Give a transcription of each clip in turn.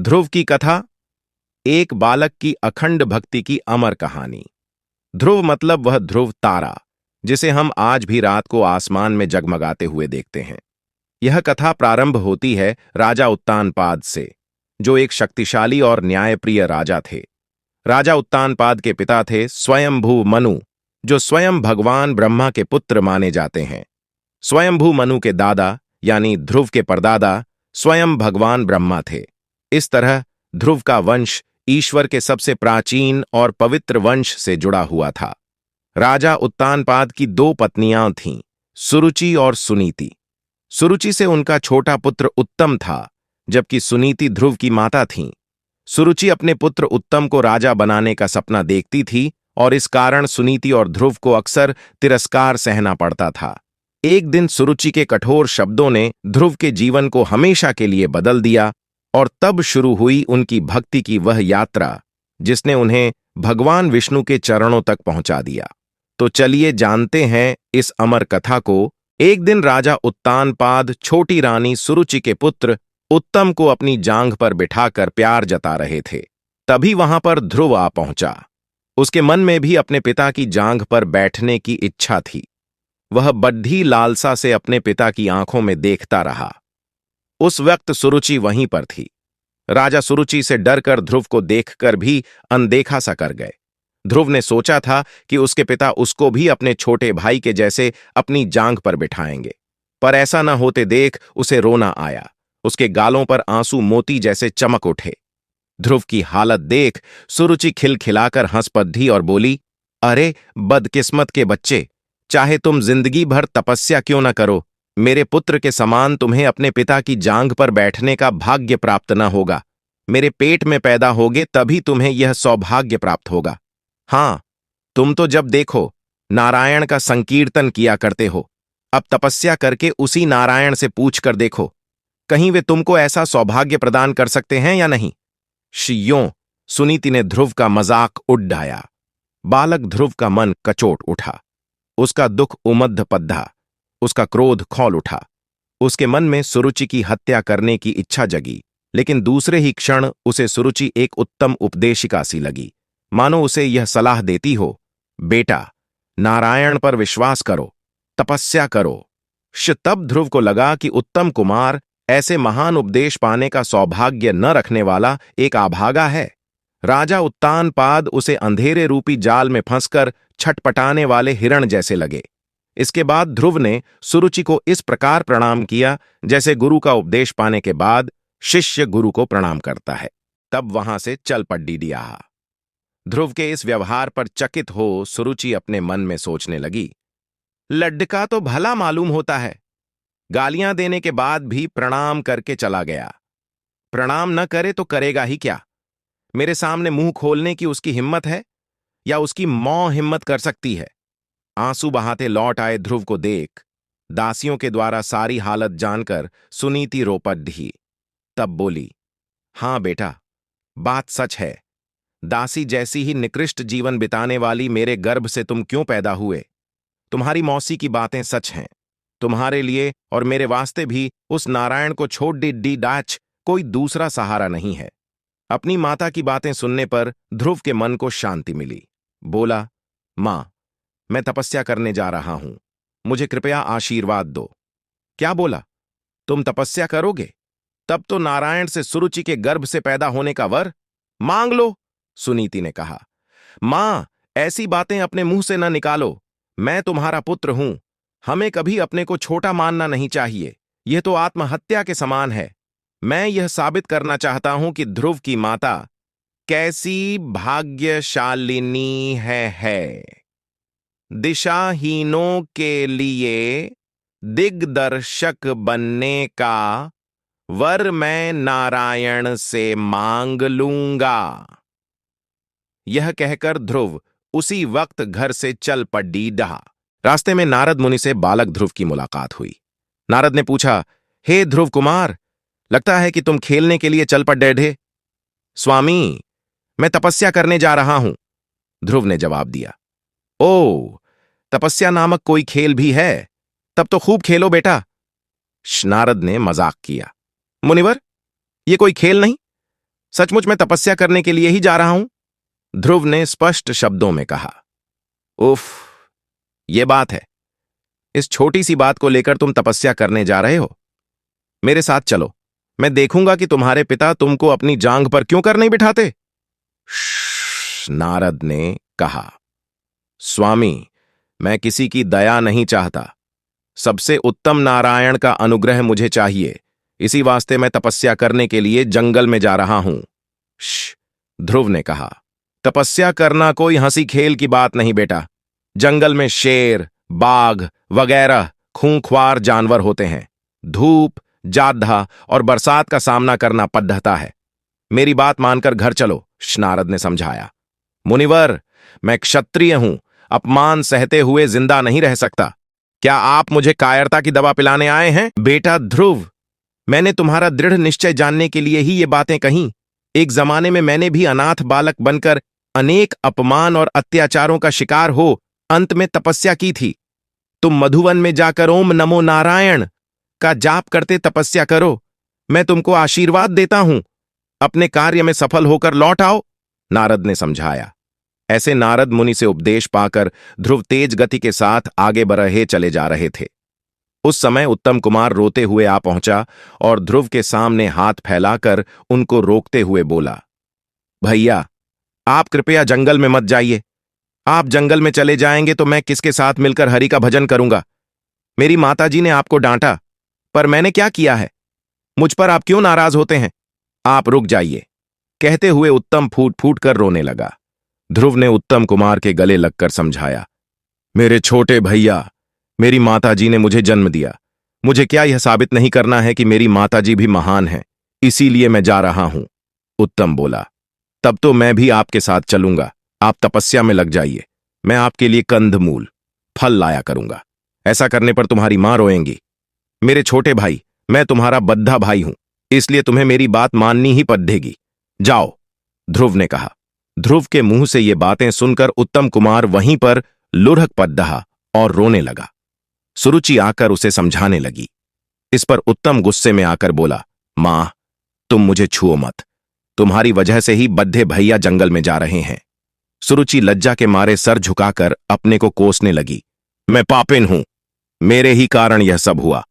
ध्रुव की कथा। एक बालक की अखंड भक्ति की अमर कहानी। ध्रुव मतलब वह ध्रुव तारा जिसे हम आज भी रात को आसमान में जगमगाते हुए देखते हैं। यह कथा प्रारंभ होती है राजा उत्तानपाद से, जो एक शक्तिशाली और न्यायप्रिय राजा थे। राजा उत्तानपाद के पिता थे स्वयंभू मनु, जो स्वयं भगवान ब्रह्मा के पुत्र माने जाते हैं। स्वयंभू मनु के दादा यानी ध्रुव के परदादा स्वयं भगवान ब्रह्मा थे। इस तरह ध्रुव का वंश ईश्वर के सबसे प्राचीन और पवित्र वंश से जुड़ा हुआ था। राजा उत्तानपाद की दो पत्नियां थीं, सुरुचि और सुनीति। सुरुचि से उनका छोटा पुत्र उत्तम था, जबकि सुनीति ध्रुव की माता थीं। सुरुचि अपने पुत्र उत्तम को राजा बनाने का सपना देखती थी और इस कारण सुनीति और ध्रुव को अक्सर तिरस्कार सहना पड़ता था। एक दिन सुरुचि के कठोर शब्दों ने ध्रुव के जीवन को हमेशा के लिए बदल दिया और तब शुरू हुई उनकी भक्ति की वह यात्रा जिसने उन्हें भगवान विष्णु के चरणों तक पहुंचा दिया। तो चलिए जानते हैं इस अमर कथा को। एक दिन राजा उत्तानपाद छोटी रानी सुरुचि के पुत्र उत्तम को अपनी जांघ पर बिठाकर प्यार जता रहे थे। तभी वहां पर ध्रुव आ पहुंचा। उसके मन में भी अपने पिता की जांघ पर बैठने की इच्छा थी। वह बड्ढी लालसा से अपने पिता की आंखों में देखता रहा। उस वक्त सुरुचि वहीं पर थी। राजा सुरुचि से डरकर ध्रुव को देखकर भी अनदेखा सा कर गए। ध्रुव ने सोचा था कि उसके पिता उसको भी अपने छोटे भाई के जैसे अपनी जांघ पर बिठाएंगे, पर ऐसा न होते देख उसे रोना आया। उसके गालों पर आंसू मोती जैसे चमक उठे। ध्रुव की हालत देख सुरुचि खिलखिलाकर हंस पड़ी और बोली, अरे बदकिस्मत के बच्चे, चाहे तुम जिंदगी भर तपस्या क्यों न करो, मेरे पुत्र के समान तुम्हें अपने पिता की जांघ पर बैठने का भाग्य प्राप्त न होगा। मेरे पेट में पैदा होगे तभी तुम्हें यह सौभाग्य प्राप्त होगा। हां, तुम तो जब देखो नारायण का संकीर्तन किया करते हो। अब तपस्या करके उसी नारायण से पूछ कर देखो, कहीं वे तुमको ऐसा सौभाग्य प्रदान कर सकते हैं या नहीं। शियों, सुनीति ने ध्रुव का मजाक उड़ाया। बालक ध्रुव का मन कचोट उठा। उसका दुख उमद्ध पद्धा, उसका क्रोध खौल उठा। उसके मन में सुरुचि की हत्या करने की इच्छा जगी, लेकिन दूसरे ही क्षण उसे सुरुचि एक उत्तम उपदेशिका सी लगी, मानो उसे यह सलाह देती हो, बेटा नारायण पर विश्वास करो, तपस्या करो। तब ध्रुव को लगा कि उत्तम कुमार ऐसे महान उपदेश पाने का सौभाग्य न रखने वाला एक आभागा है। राजा उत्तानपाद उसे अंधेरे रूपी जाल में फंसकर छटपटाने वाले हिरण जैसे लगे। इसके बाद ध्रुव ने सुरुचि को इस प्रकार प्रणाम किया जैसे गुरु का उपदेश पाने के बाद शिष्य गुरु को प्रणाम करता है। तब वहां से चल पड़ी दिया। ध्रुव के इस व्यवहार पर चकित हो सुरुचि अपने मन में सोचने लगी, लड्डका तो भला मालूम होता है, गालियां देने के बाद भी प्रणाम करके चला गया। प्रणाम न करे तो करेगा ही क्या। मेरे सामने मुंह खोलने की उसकी हिम्मत है या उसकी मौं हिम्मत कर सकती है। आंसू बहाते लौट आए ध्रुव को देख दासियों के द्वारा सारी हालत जानकर सुनीति रो पड़ी। तब बोली, हां बेटा, बात सच है। दासी जैसी ही निकृष्ट जीवन बिताने वाली मेरे गर्भ से तुम क्यों पैदा हुए। तुम्हारी मौसी की बातें सच हैं। तुम्हारे लिए और मेरे वास्ते भी उस नारायण को छोड़ डी डाच कोई दूसरा सहारा नहीं है। अपनी माता की बातें सुनने पर ध्रुव के मन को शांति मिली। बोला, मां, मैं तपस्या करने जा रहा हूं, मुझे कृपया आशीर्वाद दो। क्या बोला, तुम तपस्या करोगे? तब तो नारायण से सुरुचि के गर्भ से पैदा होने का वर मांग लो। सुनीति ने कहा, मां, ऐसी बातें अपने मुंह से न निकालो। मैं तुम्हारा पुत्र हूं। हमें कभी अपने को छोटा मानना नहीं चाहिए। यह तो आत्महत्या के समान है। मैं यह साबित करना चाहता हूं कि ध्रुव की माता कैसी भाग्यशालिनी है। दिशाहीनों के लिए दिग्दर्शक बनने का वर मैं नारायण से मांग लूंगा। यह कहकर ध्रुव उसी वक्त घर से चल पड़ी डहा। रास्ते में नारद मुनि से बालक ध्रुव की मुलाकात हुई। नारद ने पूछा, हे ध्रुव कुमार, लगता है कि तुम खेलने के लिए चल पड़े ढे। स्वामी, मैं तपस्या करने जा रहा हूं, ध्रुव ने जवाब दिया। ओ, तपस्या नामक कोई खेल भी है? तब तो खूब खेलो बेटा। नारद ने मजाक किया। मुनिवर, ये कोई खेल नहीं, सचमुच मैं तपस्या करने के लिए ही जा रहा हूं, ध्रुव ने स्पष्ट शब्दों में कहा। उफ, ये बात है। इस छोटी सी बात को लेकर तुम तपस्या करने जा रहे हो? मेरे साथ चलो, मैं देखूंगा कि तुम्हारे पिता तुमको अपनी जांघ पर क्यों कर नहीं बिठाते। नारद ने कहा, स्वामी, मैं किसी की दया नहीं चाहता। सबसे उत्तम नारायण का अनुग्रह मुझे चाहिए। इसी वास्ते मैं तपस्या करने के लिए जंगल में जा रहा हूं। ध्रुव ने कहा, तपस्या करना कोई हंसी खेल की बात नहीं बेटा। जंगल में शेर, बाघ वगैरह खूंखार जानवर होते हैं। धूप, जाद्धा और बरसात का सामना करना पद्धता है। मेरी बात मानकर घर चलो, नारद ने समझाया। मुनिवर, मैं क्षत्रिय हूं, अपमान सहते हुए जिंदा नहीं रह सकता। क्या आप मुझे कायरता की दवा पिलाने आए हैं? बेटा ध्रुव, मैंने तुम्हारा दृढ़ निश्चय जानने के लिए ही ये बातें कहीं। एक जमाने में मैंने भी अनाथ बालक बनकर अनेक अपमान और अत्याचारों का शिकार हो अंत में तपस्या की थी। तुम मधुवन में जाकर ओम नमो नारायण का जाप करते तपस्या करो। मैं तुमको आशीर्वाद देता हूं। अपने कार्य में सफल होकर लौट आओ, नारद ने समझाया। ऐसे नारद मुनि से उपदेश पाकर ध्रुव तेज गति के साथ आगे बढ़े चले जा रहे थे। उस समय उत्तम कुमार रोते हुए आ पहुंचा और ध्रुव के सामने हाथ फैलाकर उनको रोकते हुए बोला, भैया, आप कृपया जंगल में मत जाइए। आप जंगल में चले जाएंगे तो मैं किसके साथ मिलकर हरि का भजन करूंगा? मेरी माताजी ने आपको डांटा, पर मैंने क्या किया है? मुझ पर आप क्यों नाराज होते हैं? आप रुक जाइए। कहते हुए उत्तम फूट फूट कर रोने लगा। ध्रुव ने उत्तम कुमार के गले लगकर समझाया, मेरे छोटे भैया, मेरी माताजी ने मुझे जन्म दिया। मुझे क्या यह साबित नहीं करना है कि मेरी माताजी भी महान है? इसीलिए मैं जा रहा हूं। उत्तम बोला, तब तो मैं भी आपके साथ चलूंगा। आप तपस्या में लग जाइए। मैं आपके लिए कंदमूल, फल लाया करूंगा। ऐसा करने पर तुम्हारी मां रोएंगी। मेरे छोटे भाई, मैं तुम्हारा बद्धा भाई हूं, इसलिए तुम्हें मेरी बात माननी ही पड़ेगी। जाओ, ध्रुव ने कहा। ध्रुव के मुंह से ये बातें सुनकर उत्तम कुमार वहीं पर लुढ़क पड़ और रोने लगा। सुरुचि आकर उसे समझाने लगी। इस पर उत्तम गुस्से में आकर बोला, मां, तुम मुझे छुओ मत। तुम्हारी वजह से ही बद्धे भैया जंगल में जा रहे हैं। सुरुचि लज्जा के मारे सर झुकाकर अपने को कोसने लगी। मैं पापिन हूं, मेरे ही कारण यह सब हुआ।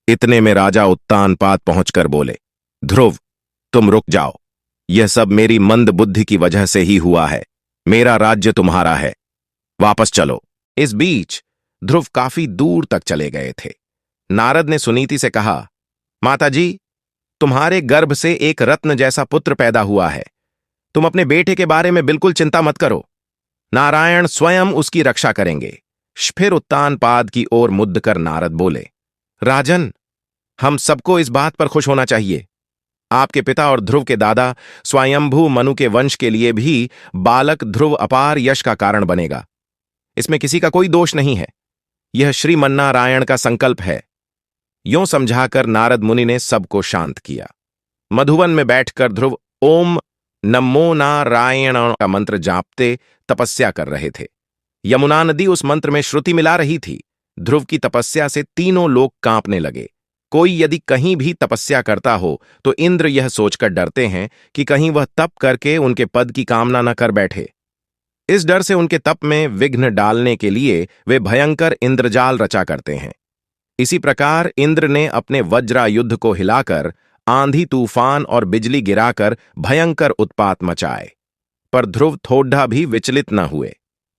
इतने में राजा उत्तानपाद पहुंचकर बोले, ध्रुव, तुम रुक जाओ। यह सब मेरी मंद बुद्धि की वजह से ही हुआ है। मेरा राज्य तुम्हारा है, वापस चलो। इस बीच ध्रुव काफी दूर तक चले गए थे। नारद ने सुनीति से कहा, माताजी, तुम्हारे गर्भ से एक रत्न जैसा पुत्र पैदा हुआ है। तुम अपने बेटे के बारे में बिल्कुल चिंता मत करो। नारायण स्वयं उसकी रक्षा करेंगे। फिर उत्तानपाद की ओर मुद्द कर नारद बोले, राजन, हम सबको इस बात पर खुश होना चाहिए। आपके पिता और ध्रुव के दादा स्वयंभू मनु के वंश के लिए भी बालक ध्रुव अपार यश का कारण बनेगा। इसमें किसी का कोई दोष नहीं है। यह श्रीमन्नारायण का संकल्प है। यों समझाकर नारद मुनि ने सबको शांत किया। मधुवन में बैठकर ध्रुव ओम नमो नारायण का मंत्र जापते तपस्या कर रहे थे। यमुना नदी उस मंत्र में श्रुति मिला रही थी। ध्रुव की तपस्या से तीनों लोग कांपने लगे। कोई यदि कहीं भी तपस्या करता हो तो इंद्र यह सोचकर डरते हैं कि कहीं वह तप करके उनके पद की कामना न कर बैठे। इस डर से उनके तप में विघ्न डालने के लिए वे भयंकर इंद्रजाल रचा करते हैं। इसी प्रकार इंद्र ने अपने वज्रायुद्ध को हिलाकर आंधी तूफान और बिजली गिराकर भयंकर उत्पात मचाए, पर ध्रुव थोड़ा भी विचलित न हुए।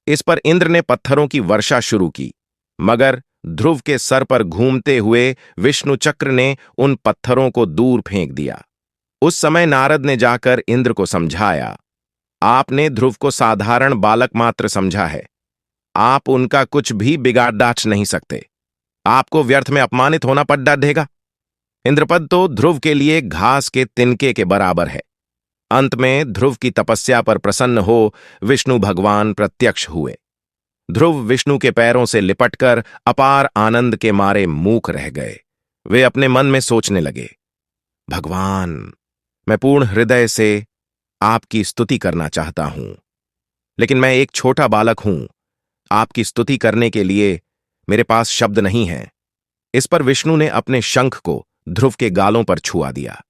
इस पर इंद्र ने पत्थरों की वर्षा शुरू की, मगर ध्रुव के सर पर घूमते हुए विष्णु चक्र ने उन पत्थरों को दूर फेंक दिया। उस समय नारद ने जाकर इंद्र को समझाया, आपने ध्रुव को साधारण बालक मात्र समझा है। आप उनका कुछ भी बिगाड़ डाच नहीं सकते। आपको व्यर्थ में अपमानित होना पड़ देगा। इंद्रपद तो ध्रुव के लिए घास के तिनके के बराबर है। अंत में ध्रुव की तपस्या पर प्रसन्न हो विष्णु भगवान प्रत्यक्ष हुए। ध्रुव विष्णु के पैरों से लिपटकर अपार आनंद के मारे मूक रह गए। वे अपने मन में सोचने लगे, भगवान, मैं पूर्ण हृदय से आपकी स्तुति करना चाहता हूं, लेकिन मैं एक छोटा बालक हूं। आपकी स्तुति करने के लिए मेरे पास शब्द नहीं है। इस पर विष्णु ने अपने शंख को ध्रुव के गालों पर छुआ दिया।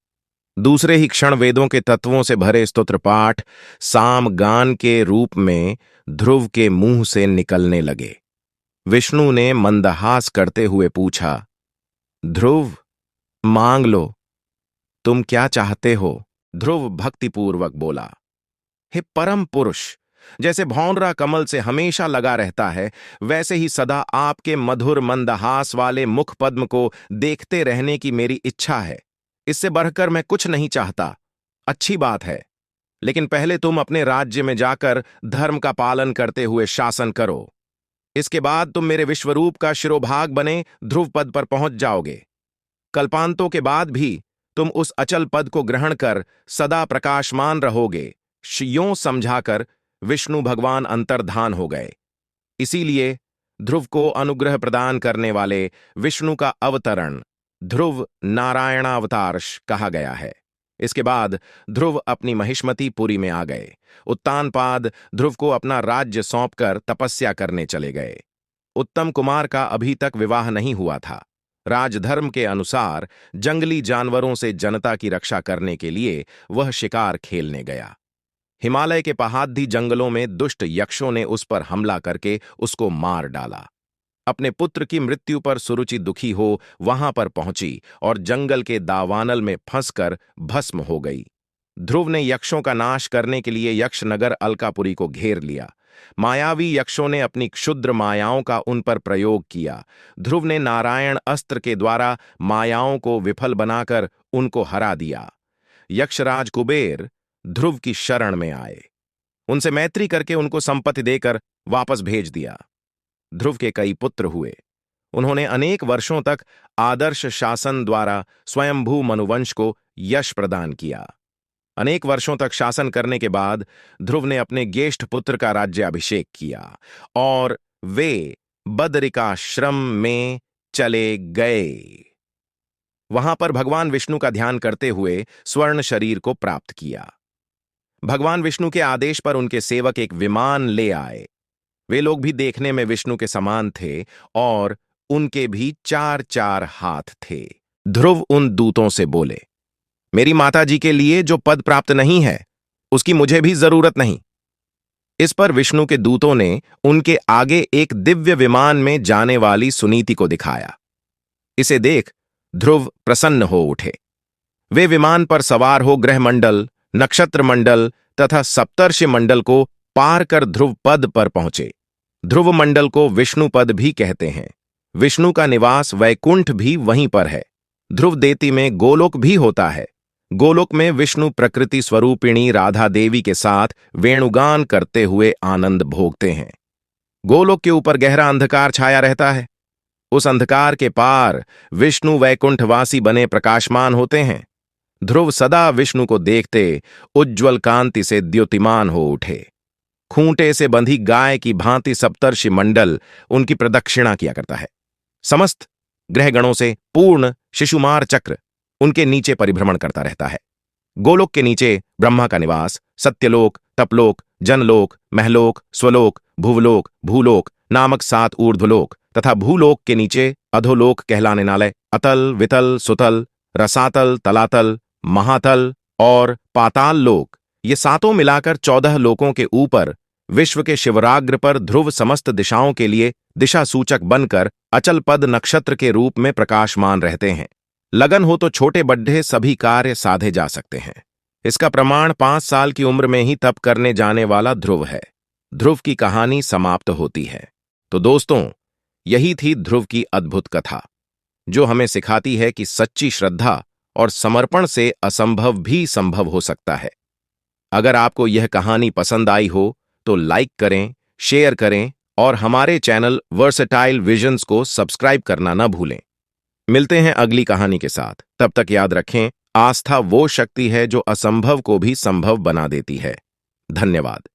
दूसरे ही क्षण वेदों के तत्वों से भरे स्तोत्र पाठ साम गान के रूप में ध्रुव के मुंह से निकलने लगे। विष्णु ने मंदहास करते हुए पूछा, ध्रुव, मांग लो, तुम क्या चाहते हो? ध्रुव भक्तिपूर्वक बोला, हे परम पुरुष, जैसे भौंरा कमल से हमेशा लगा रहता है, वैसे ही सदा आपके मधुर मंदहास वाले मुख पद्म को देखते रहने की मेरी इच्छा है। इससे बढ़कर मैं कुछ नहीं चाहता। अच्छी बात है, लेकिन पहले तुम अपने राज्य में जाकर धर्म का पालन करते हुए शासन करो। इसके बाद तुम मेरे विश्वरूप का शिरोभाग बने ध्रुव पद पर पहुंच जाओगे। कल्पांतों के बाद भी तुम उस अचल पद को ग्रहण कर सदा प्रकाशमान रहोगे। यों समझाकर विष्णु भगवान अंतर्धान हो गए। इसीलिए ध्रुव को अनुग्रह प्रदान करने वाले विष्णु का अवतरण ध्रुव नारायणावतार कहा गया है। इसके बाद ध्रुव अपनी महिष्मतीपुरी में आ गए। उत्तानपाद ध्रुव को अपना राज्य सौंपकर तपस्या करने चले गए। उत्तम कुमार का अभी तक विवाह नहीं हुआ था। राजधर्म के अनुसार जंगली जानवरों से जनता की रक्षा करने के लिए वह शिकार खेलने गया। हिमालय के पहाड़ी जंगलों में दुष्ट यक्षों ने उस पर हमला करके उसको मार डाला। अपने पुत्र की मृत्यु पर सुरुचि दुखी हो वहां पर पहुंची और जंगल के दावानल में फंसकर भस्म हो गई। ध्रुव ने यक्षों का नाश करने के लिए यक्षनगर अलकापुरी को घेर लिया। मायावी यक्षों ने अपनी क्षुद्र मायाओं का उन पर प्रयोग किया। ध्रुव ने नारायण अस्त्र के द्वारा मायाओं को विफल बनाकर उनको हरा दिया। यक्षराज कुबेर ध्रुव की शरण में आए। उनसे मैत्री करके उनको संपत्ति देकर वापस भेज दिया। ध्रुव के कई पुत्र हुए। उन्होंने अनेक वर्षों तक आदर्श शासन द्वारा स्वयंभू मनुवंश को यश प्रदान किया। अनेक वर्षों तक शासन करने के बाद ध्रुव ने अपने ज्येष्ठ पुत्र का राज्याभिषेक किया और वे बदरिकाश्रम में चले गए। वहां पर भगवान विष्णु का ध्यान करते हुए स्वर्ण शरीर को प्राप्त किया। भगवान विष्णु के आदेश पर उनके सेवक एक विमान ले आए। वे लोग भी देखने में विष्णु के समान थे और उनके भी 4-4 हाथ थे। ध्रुव उन दूतों से बोले, मेरी माताजी के लिए जो पद प्राप्त नहीं है उसकी मुझे भी जरूरत नहीं। इस पर विष्णु के दूतों ने उनके आगे एक दिव्य विमान में जाने वाली सुनीति को दिखाया। इसे देख ध्रुव प्रसन्न हो उठे। वे विमान पर सवार हो ग्रहमंडल, नक्षत्र मंडल तथा सप्तर्षि मंडल को पार कर ध्रुव पद पर पहुंचे। ध्रुव मंडल को विष्णु पद भी कहते हैं। विष्णु का निवास वैकुंठ भी वहीं पर है। ध्रुव देती में गोलोक भी होता है। गोलोक में विष्णु प्रकृति स्वरूपिणी राधा देवी के साथ वेणुगान करते हुए आनंद भोगते हैं। गोलोक के ऊपर गहरा अंधकार छाया रहता है। उस अंधकार के पार विष्णु वैकुंठवासी बने प्रकाशमान होते हैं। ध्रुव सदा विष्णु को देखते उज्ज्वल कांति से द्योतिमान हो उठे। खूंटे से बंधी गाय की भांति सप्तर्षि मंडल उनकी प्रदक्षिणा किया करता है। समस्त ग्रहगणों से पूर्ण शिशुमार चक्र उनके नीचे परिभ्रमण करता रहता है। गोलोक के नीचे ब्रह्मा का निवास, सत्यलोक, तपलोक, जनलोक, महलोक, स्वलोक, भुवलोक, भूलोक नामक 7 ऊर्ध्वलोक तथा भूलोक के नीचे अधोलोक कहलाने वाले अतल, वितल, सुतल, रसातल, तलातल, महातल और पाताल लोक, ये 7 मिलाकर 14 लोकों के ऊपर विश्व के शिवराग्र पर ध्रुव समस्त दिशाओं के लिए दिशा सूचक बनकर अचल पद नक्षत्र के रूप में प्रकाशमान रहते हैं। लगन हो तो छोटे बड्ढे सभी कार्य साधे जा सकते हैं। इसका प्रमाण 5 साल की उम्र में ही तप करने जाने वाला ध्रुव है। ध्रुव की कहानी समाप्त होती है। तो दोस्तों, यही थी ध्रुव की अद्भुत कथा, जो हमें सिखाती है कि सच्ची श्रद्धा और समर्पण से असंभव भी संभव हो सकता है। अगर आपको यह कहानी पसंद आई हो तो लाइक करें, शेयर करें और हमारे चैनल वर्सेटाइल विजन्स को सब्सक्राइब करना न भूलें। मिलते हैं अगली कहानी के साथ। तब तक याद रखें, आस्था वो शक्ति है जो असंभव को भी संभव बना देती है। धन्यवाद।